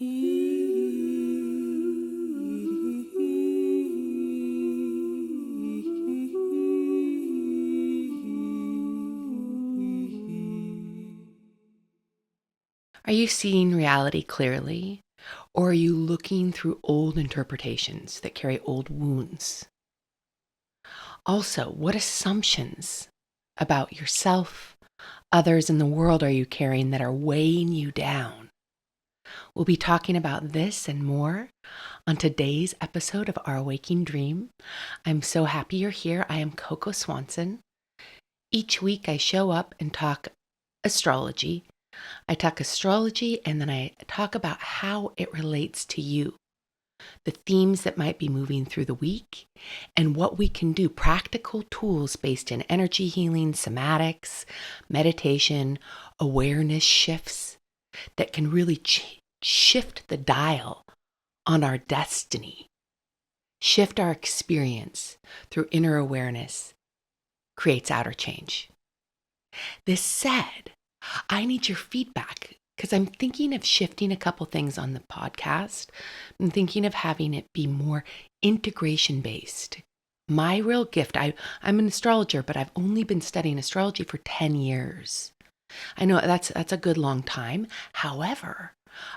Are you seeing reality clearly, or are you looking through old interpretations that carry old wounds? Also, what assumptions about yourself, others, and the world are you carrying that are weighing you down? We'll be talking about this and more on today's episode of Our Waking Dream. I'm so happy you're here. I am Coco Swanson. Each week I show up and talk astrology. I talk astrology and then I talk about how it relates to you, the themes that might be moving through the week, and what we can do, practical tools based in energy healing, somatics, meditation, awareness shifts that can really shift the dial on our destiny, shift our experience through inner awareness, creates outer change. This said, I need your feedback because I'm thinking of shifting a couple things on the podcast. I'm thinking of having it be more integration based. My real gift, I'm an astrologer, but I've only been studying astrology for 10 years. I know that's a good long time. However,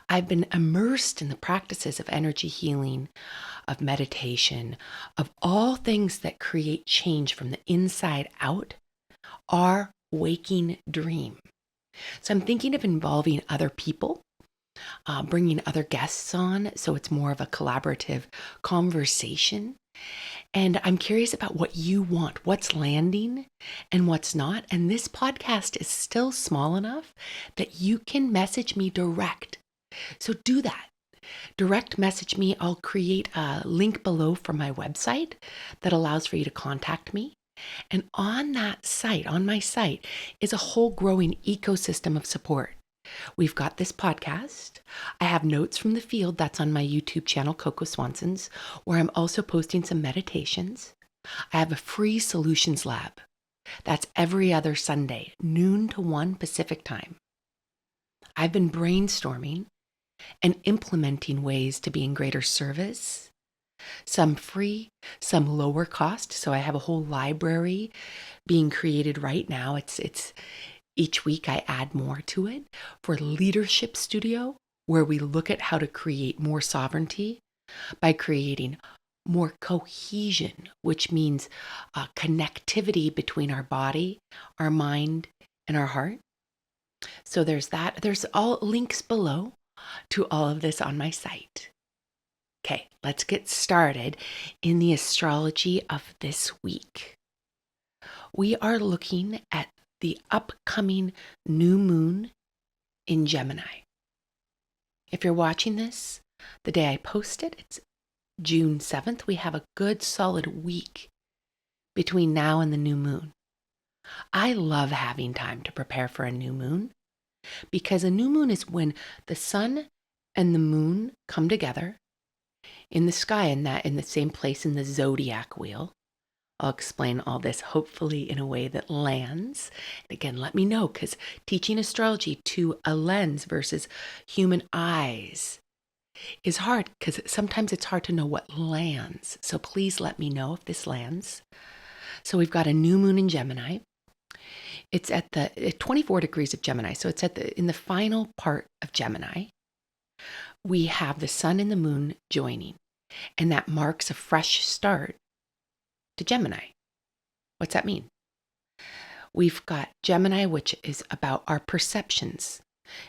I've been immersed in the practices of energy healing, of meditation, of all things that create change from the inside out, our waking dream. So I'm thinking of involving other people, bringing other guests on, so it's more of a collaborative conversation. And I'm curious about what you want, what's landing and what's not. And this podcast is still small enough that you can message me direct. So do that. Direct message me. I'll create a link below from my website that allows for you to contact me. And on that site, on my site, is a whole growing ecosystem of support. We've got this podcast. I have notes from the field that's on my YouTube channel, Coco Swanson's, where I'm also posting some meditations. I have a free solutions lab. That's every other Sunday, noon to 1 Pacific time. I've been brainstorming and implementing ways to be in greater service, some free, some lower cost. So I have a whole library being created right now. It's each week I add more to it for Leadership Studio, where we look at how to create more sovereignty by creating more cohesion, which means connectivity between our body, our mind, and our heart. So there's that. There's all links below to all of this on my site. Okay, let's get started in the astrology of this week. We are looking at the upcoming new moon in Gemini. If you're watching this, the day I post it, it's June 7th. We have a good solid week between now and the new moon. I love having time to prepare for a new moon because a new moon is when the sun and the moon come together in the sky, in the same place in the zodiac wheel. I'll explain all this hopefully in a way that lands. And again, let me know, because teaching astrology to a lens versus human eyes is hard, because sometimes it's hard to know what lands. So please let me know if this lands. So we've got a new moon in Gemini. It's at 24 degrees of Gemini. So it's in the final part of Gemini. We have the sun and the moon joining, and that marks a fresh start to Gemini. What's that mean? We've got Gemini, which is about our perceptions.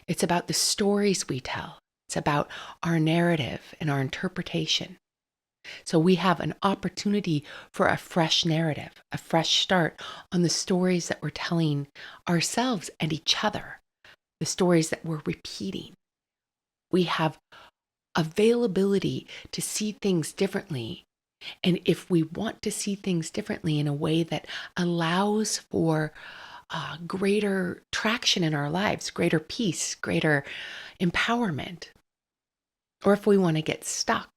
It's about the stories we tell. It's about our narrative and our interpretation. So we have an opportunity for a fresh narrative, a fresh start on the stories that we're telling ourselves and each other, the stories that we're repeating. We have availability to see things differently. And if we want to see things differently in a way that allows for greater traction in our lives, greater peace, greater empowerment, or if we want to get stuck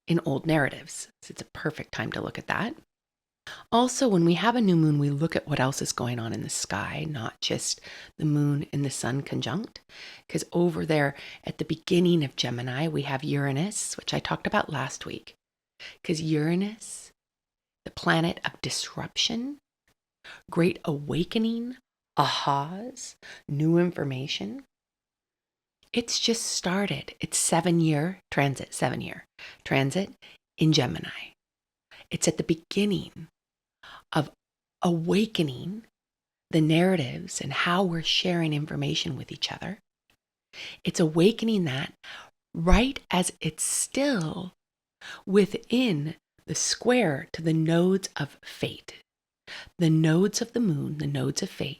in old narratives, it's a perfect time to look at that. Also, when we have a new moon, we look at what else is going on in the sky, not just the moon and the sun conjunct. Because over there at the beginning of Gemini, we have Uranus, which I talked about last week. Because Uranus, the planet of disruption, great awakening, ahas, new information, it's just started. It's 7-year transit in Gemini. It's at the beginning of awakening the narratives and how we're sharing information with each other. It's awakening that right as it's still within the square to the nodes of fate. The nodes of the moon, the nodes of fate,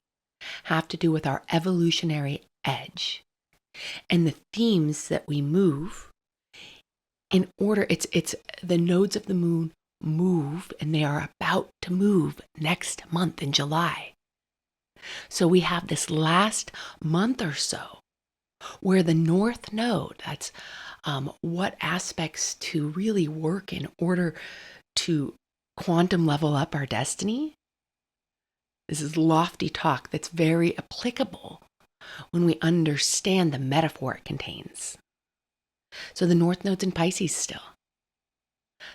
have to do with our evolutionary edge and the themes that we move in order. It's the nodes of the moon move, and they are about to move next month in July. So we have this last month or so where the north node, that's what aspects to really work in order to quantum level up our destiny. This is lofty talk that's very applicable when we understand the metaphor it contains. So the north node's in Pisces still.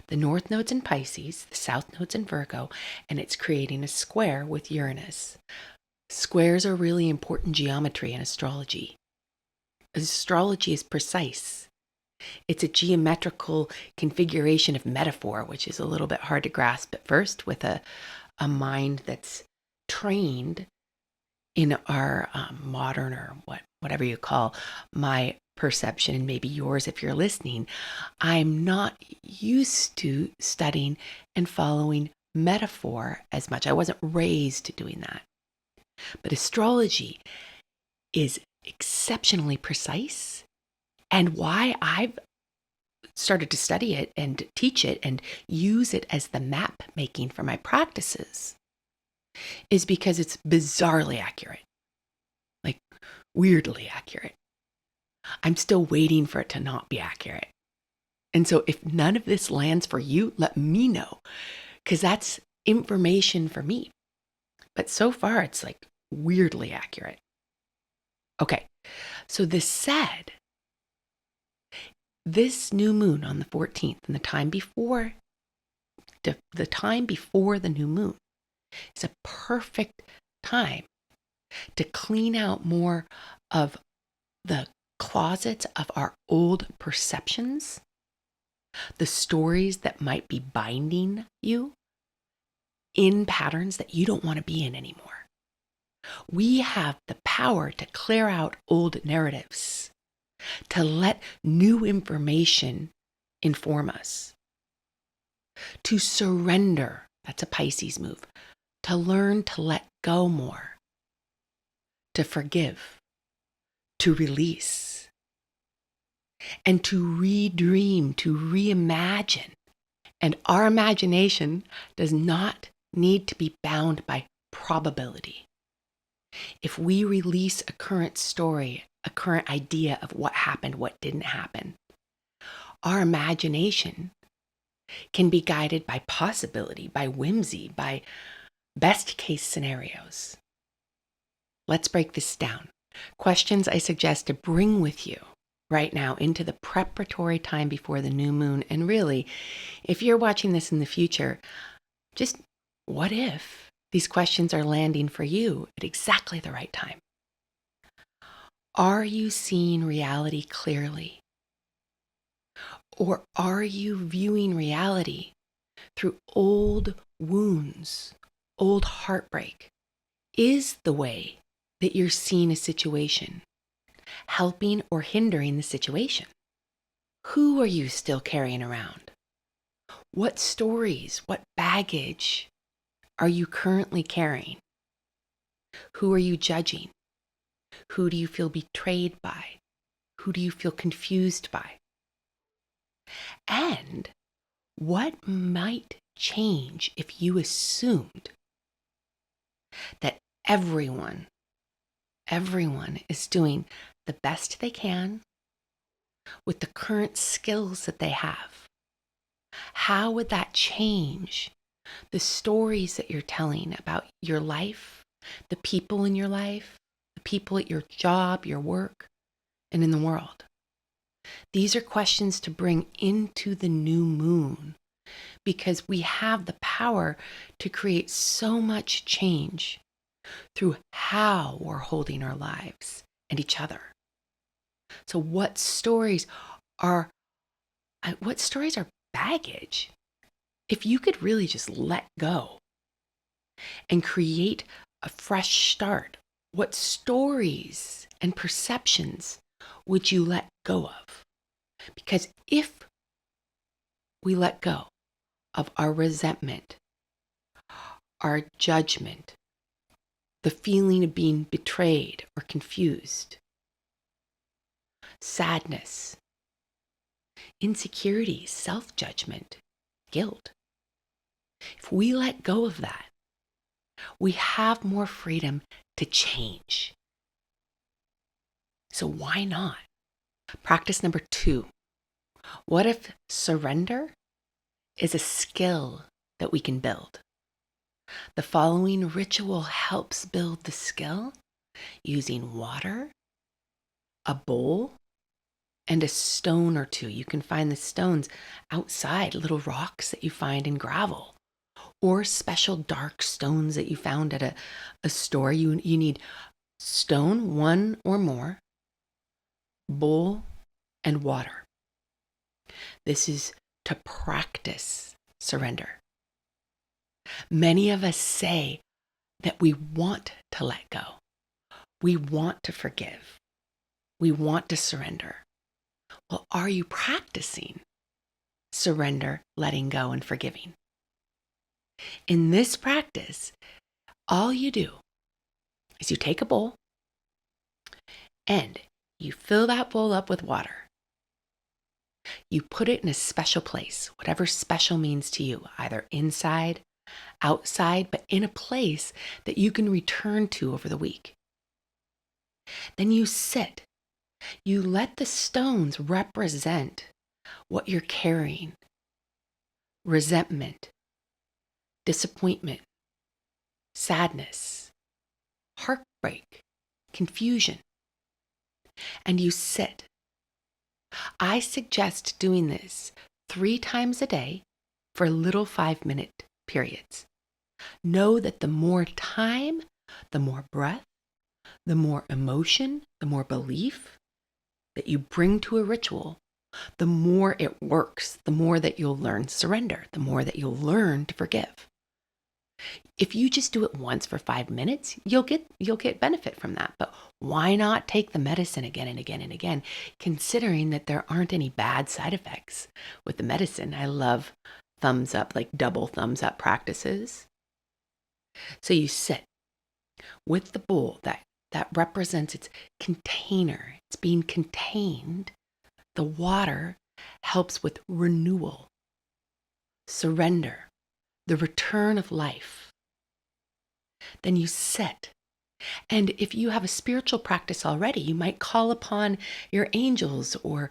The north node's in Pisces, the south node's in Virgo, and it's creating a square with Uranus. Squares are really important geometry in astrology. Astrology is precise. It's a geometrical configuration of metaphor, which is a little bit hard to grasp at first with a mind that's trained in our modern, or whatever you call my perception, and maybe yours if you're listening. I'm not used to studying and following metaphor as much. I wasn't raised doing that. But astrology is exceptionally precise, and why I've started to study it and teach it and use it as the map making for my practices is because it's bizarrely accurate, like weirdly accurate. I'm still waiting for it to not be accurate. And so if none of this lands for you, let me know, because that's information for me. But so far, it's like weirdly accurate. Okay, so this said, this new moon on the 14th and the time before the new moon is a perfect time to clean out more of the closets of our old perceptions, the stories that might be binding you in patterns that you don't want to be in anymore. We have the power to clear out old narratives, to let new information inform us, to surrender. That's a Pisces move. To learn to let go more, to forgive, to release, and to redream, to reimagine. And our imagination does not need to be bound by probability. If we release a current story, a current idea of what happened, what didn't happen, our imagination can be guided by possibility, by whimsy, by best case scenarios. Let's break this down. Questions I suggest to bring with you right now into the preparatory time before the new moon. And really, if you're watching this in the future, just what if these questions are landing for you at exactly the right time? Are you seeing reality clearly? Or are you viewing reality through old wounds, old heartbreak? Is the way that you're seeing a situation helping or hindering the situation? Who are you still carrying around? What stories, what baggage are you currently carrying? Who are you judging? Who do you feel betrayed by? Who do you feel confused by? And what might change if you assumed that everyone is doing the best they can with the current skills that they have? How would that change The stories that you're telling about your life, the people in your life, the people at your job, your work, and in the world. These are questions to bring into the new moon because we have the power to create so much change through how we're holding our lives and each other. So what stories are baggage? If you could really just let go and create a fresh start, what stories and perceptions would you let go of? Because if we let go of our resentment, our judgment, the feeling of being betrayed or confused, sadness, insecurity, self-judgment, guilt. If we let go of that, we have more freedom to change. So why not? Practice number 2. What if surrender is a skill that we can build? The following ritual helps build the skill using water, a bowl, and a stone or two. You can find the stones outside, little rocks that you find in gravel, or special dark stones that you found at a store. You need stone, one or more, bowl, and water. This is to practice surrender. Many of us say that we want to let go. We want to forgive. We want to surrender. Well, are you practicing surrender, letting go, and forgiving? In this practice, all you do is you take a bowl and you fill that bowl up with water. You put it in a special place, whatever special means to you, either inside, outside, but in a place that you can return to over the week. Then you sit. You let the stones represent what you're carrying: resentment, disappointment, sadness, heartbreak, confusion. And you sit. I suggest doing this 3 times a day for little 5-minute periods. Know that the more time, the more breath, the more emotion, the more belief that you bring to a ritual, the more it works, the more that you'll learn surrender, the more that you'll learn to forgive. If you just do it once for 5 minutes, you'll get benefit from that. But why not take the medicine again and again and again, considering that there aren't any bad side effects with the medicine? I love thumbs up, like double thumbs up practices. So you sit with the bowl that represents its container. It's being contained. The water helps with renewal, surrender, the return of life. Then you sit. And if you have a spiritual practice already, you might call upon your angels or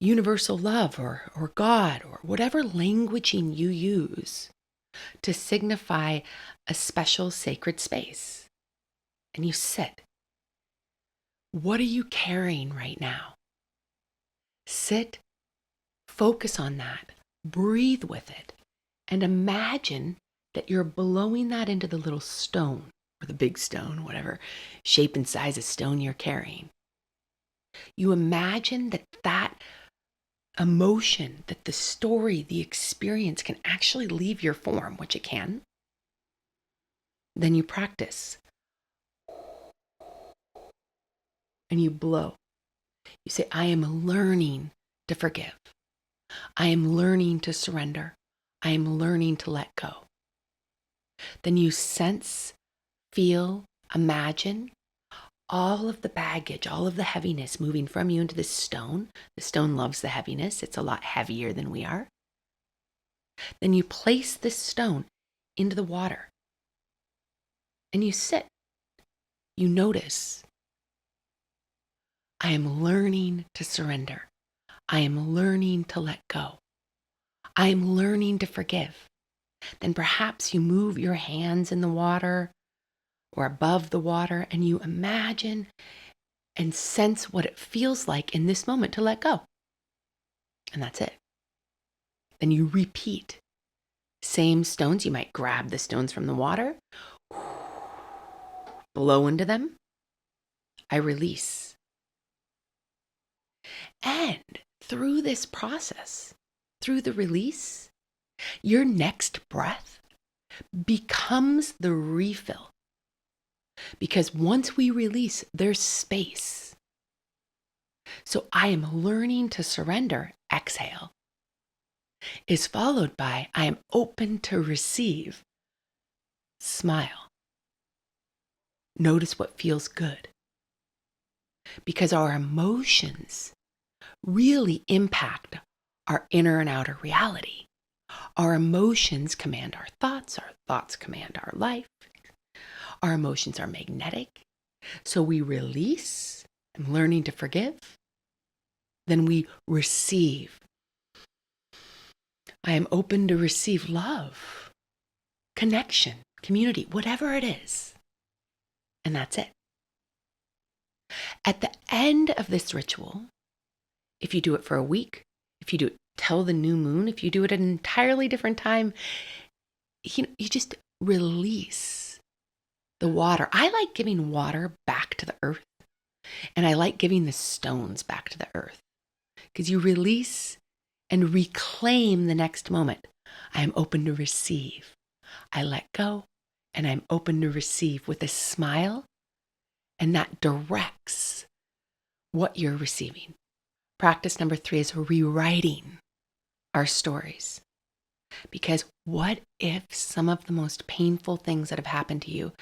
universal love or God or whatever languaging you use to signify a special sacred space. And you sit. What are you carrying right now? Sit, focus on that, breathe with it, and imagine that you're blowing that into the little stone or the big stone, whatever shape and size of stone you're carrying. You imagine that emotion, that the story, the experience can actually leave your form, which it can. Then you practice. And you blow. You say, I am learning to forgive. I am learning to surrender. I am learning to let go. Then you sense, feel, imagine all of the baggage, all of the heaviness moving from you into this stone. The stone loves the heaviness. It's a lot heavier than we are. Then you place this stone into the water and you sit. You notice. I am learning to surrender. I am learning to let go. I am learning to forgive. Then perhaps you move your hands in the water or above the water, and you imagine and sense what it feels like in this moment to let go. And that's it. Then you repeat. Same stones, you might grab the stones from the water, blow into them. I release. And through this process, through the release, your next breath becomes the refill. Because once we release, there's space. So I am learning to surrender, exhale, is followed by I am open to receive, smile. Notice what feels good. Because our emotions really impact our inner and outer reality. Our emotions command our thoughts command our life. Our emotions are magnetic. So we release, I'm learning to forgive. Then we receive. I am open to receive love, connection, community, whatever it is. And that's it. At the end of this ritual, if you do it for a week, if you do it till the new moon, if you do it at an entirely different time, you just release the water. I like giving water back to the earth, and I like giving the stones back to the earth because you release and reclaim the next moment. I am open to receive. I let go, and I'm open to receive with a smile, and that directs what you're receiving. Practice number 3 is rewriting our stories. Because what if some of the most painful things that have happened to you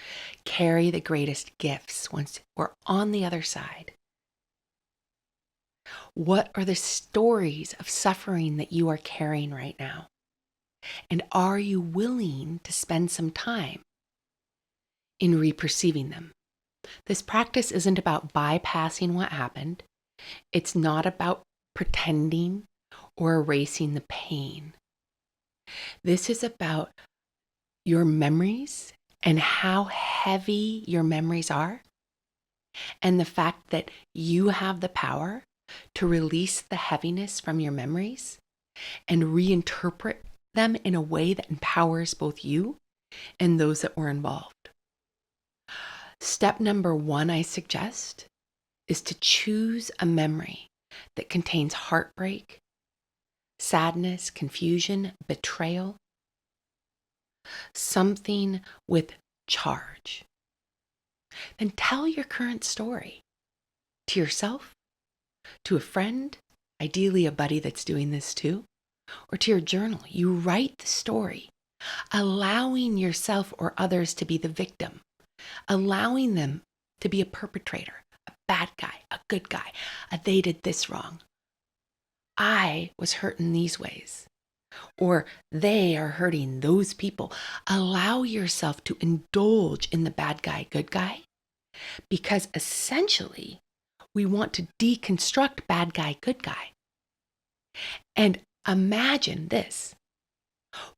carry the greatest gifts once we're on the other side? What are the stories of suffering that you are carrying right now? And are you willing to spend some time in reperceiving them? This practice isn't about bypassing what happened. It's not about pretending or erasing the pain. This is about your memories and how heavy your memories are, and the fact that you have the power to release the heaviness from your memories and reinterpret them in a way that empowers both you and those that were involved. Step number 1 I suggest is to choose a memory that contains heartbreak, sadness, confusion, betrayal, something with charge. Then tell your current story to yourself, to a friend, ideally a buddy that's doing this too, or to your journal. You write the story, allowing yourself or others to be the victim, allowing them to be a perpetrator, a bad guy, a good guy, they did this wrong. I was hurt in these ways. Or they are hurting those people. Allow yourself to indulge in the bad guy, good guy, because essentially we want to deconstruct bad guy, good guy. And imagine this.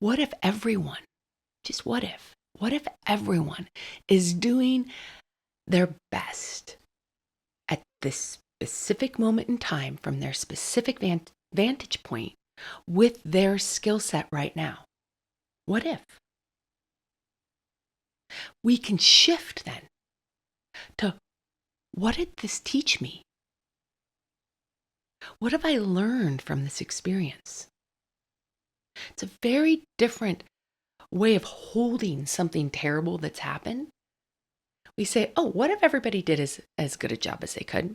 What if everyone, just what if everyone is doing their best at this specific moment in time from their specific vantage point with their skill set right now? What if? We can shift then to, what did this teach me? What have I learned from this experience? It's a very different way of holding something terrible that's happened. We say, oh, what if everybody did as good a job as they could?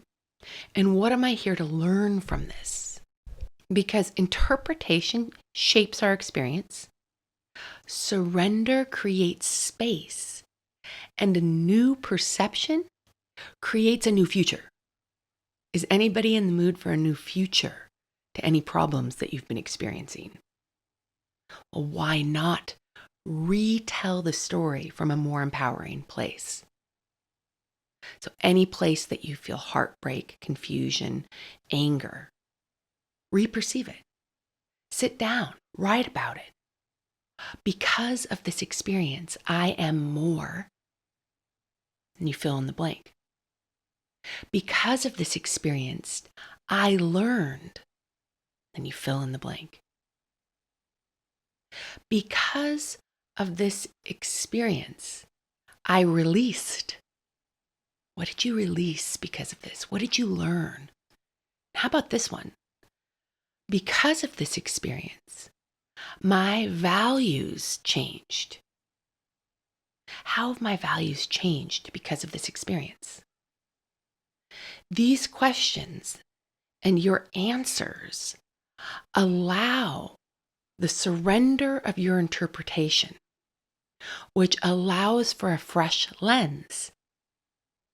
And what am I here to learn from this? Because interpretation shapes our experience. Surrender creates space, and a new perception creates a new future. Is anybody in the mood for a new future to any problems that you've been experiencing? Well, why not retell the story from a more empowering place? So any place that you feel heartbreak, confusion, anger, reperceive it. Sit down, write about it. Because of this experience, I am more, and you fill in the blank. Because of this experience, I learned, and you fill in the blank. Because of this experience, I released. What did you release because of this? What did you learn? How about this one? Because of this experience, my values changed. How have my values changed because of this experience? These questions and your answers allow the surrender of your interpretation, which allows for a fresh lens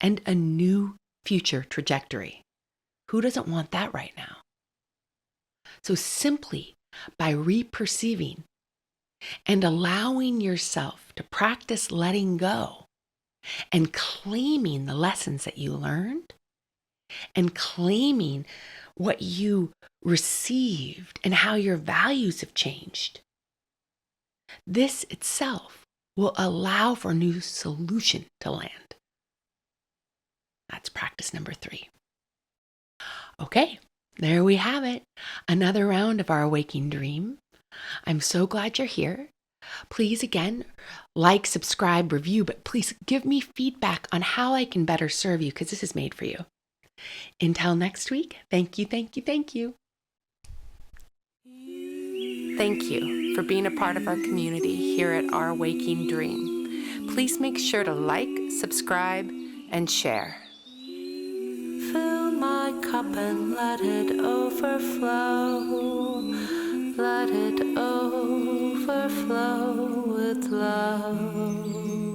and a new future trajectory. Who doesn't want that right now? So simply by reperceiving and allowing yourself to practice letting go and claiming the lessons that you learned and claiming what you received and how your values have changed, this itself will allow for a new solution to land. That's practice number 3. Okay, there we have it. Another round of our Awakening Dream. I'm so glad you're here. Please, again, like, subscribe, review, but please give me feedback on how I can better serve you because this is made for you. Until next week, thank you, thank you, thank you. Thank you for being a part of our community here at Our Waking Dream. Please make sure to like, subscribe, and share. Fill my cup and let it overflow. Let it overflow with love.